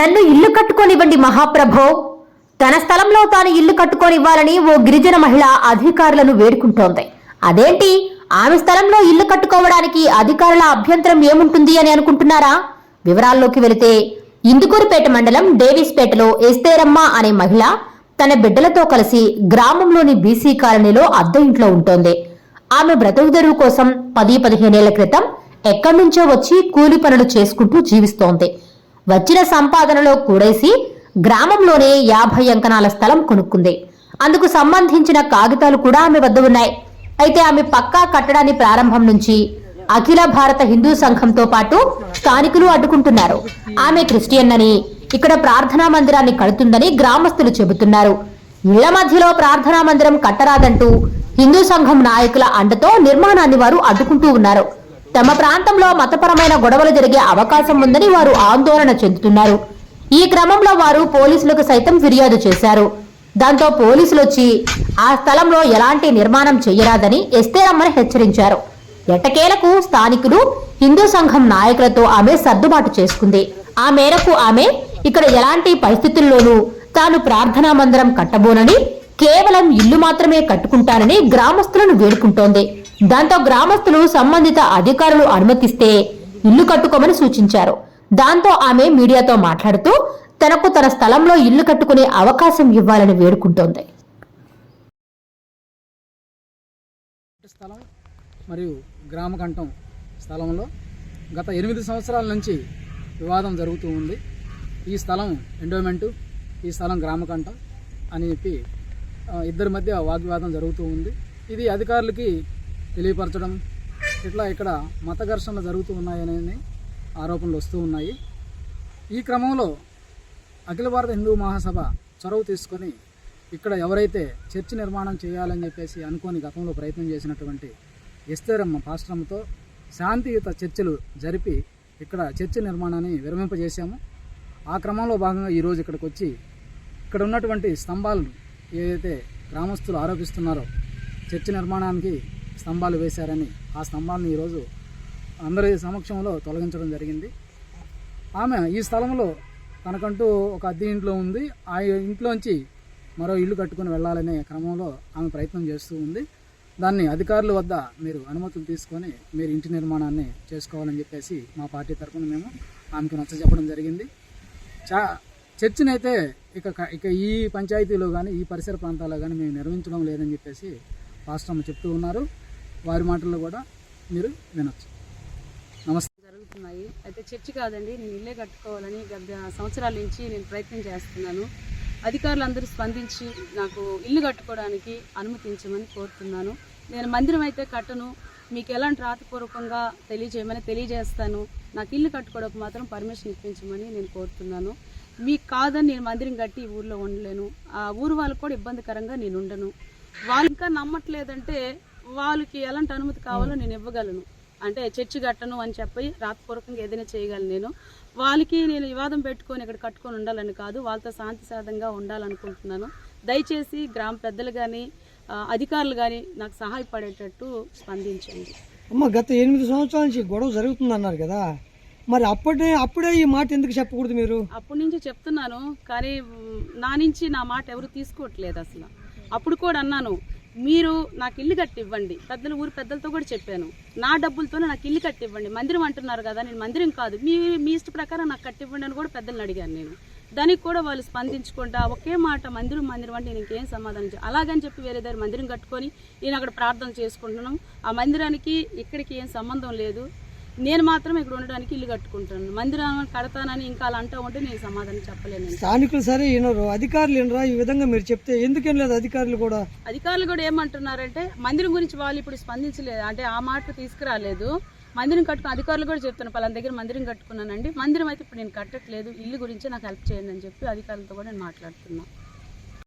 నన్ను ఇల్లు కట్టుకోనివ్వండి మహాప్రభో. తన స్థలంలో తాను ఇల్లు కట్టుకోనివ్వాలని ఓ గిరిజన మహిళ అధికారులను వేడుకుంటోంది. అదేంటి, ఆమె స్థలంలో ఇల్లు కట్టుకోవడానికి అధికారుల అభ్యంతరం ఏముంటుంది అని అనుకుంటున్నారా? వివరాల్లోకి వెళితే, ఇందుకూరుపేట మండలం డేవిస్పేటలో ఎస్తేరమ్మ అనే మహిళ తన బిడ్డలతో కలిసి గ్రామంలోని బీసీ కాలనీలో అద్దె ఇంట్లో ఉంటోంది. ఆమె బ్రతుకుదెరువు కోసం 10-15 ఏళ్ల క్రితం ఎక్కడి నుంచో వచ్చి కూలి పనులు చేసుకుంటూ జీవిస్తోంది. వచ్చిన సంపాదనలో కూడేసి గ్రామంలోనే 50 అంకణాల స్థలం కొనుక్కుంది. అందుకు సంబంధించిన కాగితాలు కూడా ఆమె వద్ద ఉన్నాయి. అయితే ఆమె పక్కా కట్టడాన్ని ప్రారంభం నుంచి అఖిల భారత హిందూ సంఘంతో పాటు స్థానికులు అడ్డుకుంటున్నారు. ఆమె క్రిస్టియన్ అని, ఇక్కడ ప్రార్థనా మందిరాన్ని కడుతుందని గ్రామస్తులు చెబుతున్నారు. ఇళ్ల మధ్యలో ప్రార్థనా మందిరం కట్టరాదంటూ హిందూ సంఘం నాయకుల అండతో నిర్మాణాన్ని వారు అడ్డుకుంటూ ఉన్నారు. తమ ప్రాంతంలో మతపరమైన గొడవలు జరిగే అవకాశం ఉందని వారు ఆందోళన చెందుతున్నారు. ఈ క్రమంలో వారు పోలీసులకు సైతం ఫిర్యాదు చేశారు. దాంతో పోలీసులు వచ్చి ఆ స్థలంలో ఎలాంటి నిర్మాణం చేయరాదని ఎస్తేరమ్మని హెచ్చరించారు. ఎట్టకేలకు స్థానికులు హిందూ సంఘం నాయకులతో ఆమె సర్దుబాటు చేసుకుంది. ఆ మేరకు ఆమె ఇక్కడ ఎలాంటి పరిస్థితుల్లోనూ తాను ప్రార్థనా మందిరం కట్టబోనని, కేవలం ఇల్లు మాత్రమే కట్టుకుంటానని గ్రామస్తులను వేడుకుంటోంది. దాంతో గ్రామస్తులు సంబంధిత అధికారులు అనుమతిస్తే ఇల్లు కట్టుకోమని సూచించారు. దాంతో ఆమె మీడియాతో మాట్లాడుతూ తనకు తన స్థలంలో ఇల్లు కట్టుకునే అవకాశం ఇవ్వాలని వేడుకుంటోంది. స్థలం మరియు గ్రామకంఠం స్థలంలో గత 8 సంవత్సరాల నుంచి వివాదం జరుగుతూ ఉంది. ఈ స్థలం ఎండోమెంటు, ఈ స్థలం గ్రామకంఠం అని చెప్పి ఇద్దరి మధ్య వాగ్వివాదం జరుగుతూ ఉంది. ఇది అధికారులకి తెలియపరచడం, ఇట్లా ఇక్కడ మత ఘర్షణలు జరుగుతూ ఉన్నాయనే ఆరోపణలు వస్తూ ఉన్నాయి. ఈ క్రమంలో అఖిల భారత హిందూ మహాసభ చొరవ తీసుకొని ఇక్కడ ఎవరైతే చర్చి నిర్మాణం చేయాలని చెప్పేసి అనుకోని గతంలో ప్రయత్నం చేసినటువంటి ఎస్తేరమ్మ పాస్టరమ్మతో శాంతియుత చర్చలు జరిపి ఇక్కడ చర్చి నిర్మాణాన్ని విరమింపజేశాము. ఆ క్రమంలో భాగంగా ఈరోజు ఇక్కడికి వచ్చి ఇక్కడ ఉన్నటువంటి స్తంభాలను ఏదైతే గ్రామస్తులు ఆరోపిస్తున్నారో చర్చి నిర్మాణానికి స్తంభాలు వేశారని, ఆ స్తంభాలను ఈరోజు అందరి సమక్షంలో తొలగించడం జరిగింది. ఆమె ఈ స్థలంలో తనకంటూ ఒక అద్దె ఇంట్లో ఉంది. ఆ ఇంట్లోంచి మరో ఇల్లు కట్టుకుని వెళ్ళాలనే క్రమంలో ఆమె ప్రయత్నం చేస్తూ ఉంది. దాన్ని అధికారుల వద్ద మీరు అనుమతులు తీసుకొని మీరు ఇంటి నిర్మాణాన్ని చేసుకోవాలని చెప్పేసి మా పార్టీ తరఫున మేము ఆమెకు నచ్చజెప్పడం జరిగింది. చర్చిని అయితే ఇక ఈ పంచాయతీలో కానీ ఈ పరిసర ప్రాంతాల్లో కానీ మేము నిర్వహించడం లేదని చెప్పేసి పాస్టర్మ్మ చెప్తూ ఉన్నారు. వారి మాటల్లో కూడా మీరు వినొచ్చు. నమస్తే. జరుగుతున్నాయి అయితే చర్చి కాదండి, నేను ఇల్లే కట్టుకోవాలని గత సంవత్సరాల నుంచి నేను ప్రయత్నం చేస్తున్నాను. అధికారులందరూ స్పందించి నాకు ఇల్లు కట్టుకోవడానికి అనుమతించమని కోరుతున్నాను. నేను మందిరం అయితే కట్టను, మీకు ఎలాంటి రాతపూర్వకంగా తెలియజేస్తాను. నాకు ఇల్లు కట్టుకోవడానికి మాత్రం పర్మిషన్ ఇప్పించమని నేను కోరుతున్నాను. మీకు కాదని నేను మందిరం కట్టి ఈ ఊర్లో ఉండలేను. ఆ ఊరు వాళ్ళకు కూడా ఇబ్బందికరంగా నేను ఉండను. వాళ్ళు ఇంకా నమ్మట్లేదంటే వాళ్ళకి ఎలాంటి అనుమతి కావాలో నేను ఇవ్వగలను. అంటే చర్చి కట్టను అని చెప్పి రాతపూర్వకంగా ఏదైనా చేయగలను. నేను వాళ్ళకి నేను వివాదం పెట్టుకొని ఇక్కడ కట్టుకొని ఉండాలని కాదు, వాళ్ళతో శాంతిసాధంగా ఉండాలనుకుంటున్నాను. దయచేసి గ్రామ పెద్దలు కానీ అధికారులు కానీ నాకు సహాయపడేటట్టు స్పందించండి. అమ్మ, గత 8 సంవత్సరాల నుంచి గొడవ జరుగుతుందన్నారు కదా, మరి అప్పుడే ఈ మాట ఎందుకు చెప్పకూడదు? మీరు అప్పటి నుంచి చెప్తున్నాను, కానీ నా నుంచి నా మాట ఎవరు తీసుకోవట్లేదు. అసలు అప్పుడు కూడా అన్నాను, మీరు నాకు ఇల్లు కట్టి ఇవ్వండి. ఊరి పెద్దలతో కూడా చెప్పాను, నా డబ్బులతోనే నాకు ఇల్లు కట్టి ఇవ్వండి. మందిరం అంటున్నారు కదా, నేను మందిరం కాదు, మీ ఇష్ట ప్రకారం నాకు కట్టి ఇవ్వండి అని కూడా పెద్దలను అడిగాను నేను. దానికి కూడా వాళ్ళు స్పందించుకుంటా ఒకే మాట, మందిరం అంటే నేను ఇంకేం సమాధానం అలాగని చెప్పి వేరే దగ్గర మందిరం కట్టుకొని నేను అక్కడ ప్రార్థన చేసుకుంటున్నాం. ఆ మందిరానికి ఇక్కడికి ఏం సంబంధం లేదు. నేను మాత్రం ఇక్కడ ఉండడానికి ఇల్లు కట్టుకుంటాను. మందిరం కడతానని ఇంకా అలా అంటూ ఉంటే నేను సమాధానం చెప్పలేను. స్థానికులు సరే వినరు, అధికారులు వినరా? ఈ విధంగా మీరు చెప్తే ఎందుకేం లేదు? అధికారులు కూడా ఏమంటున్నారంటే మందిరం గురించి వాళ్ళు ఇప్పుడు స్పందించలేదు, అంటే ఆ మాట తీసుకురాలేదు. మందిరం కట్టుకుని అధికారులు కూడా చెప్తున్నారు, పలానా దగ్గర మందిరం కట్టుకున్నానండి. మందిరం అయితే ఇప్పుడు నేను కట్టట్లేదు, ఇల్లు గురించి నాకు హెల్ప్ చేయండి అని చెప్పి అధికారులతో కూడా నేను మాట్లాడుతున్నాను.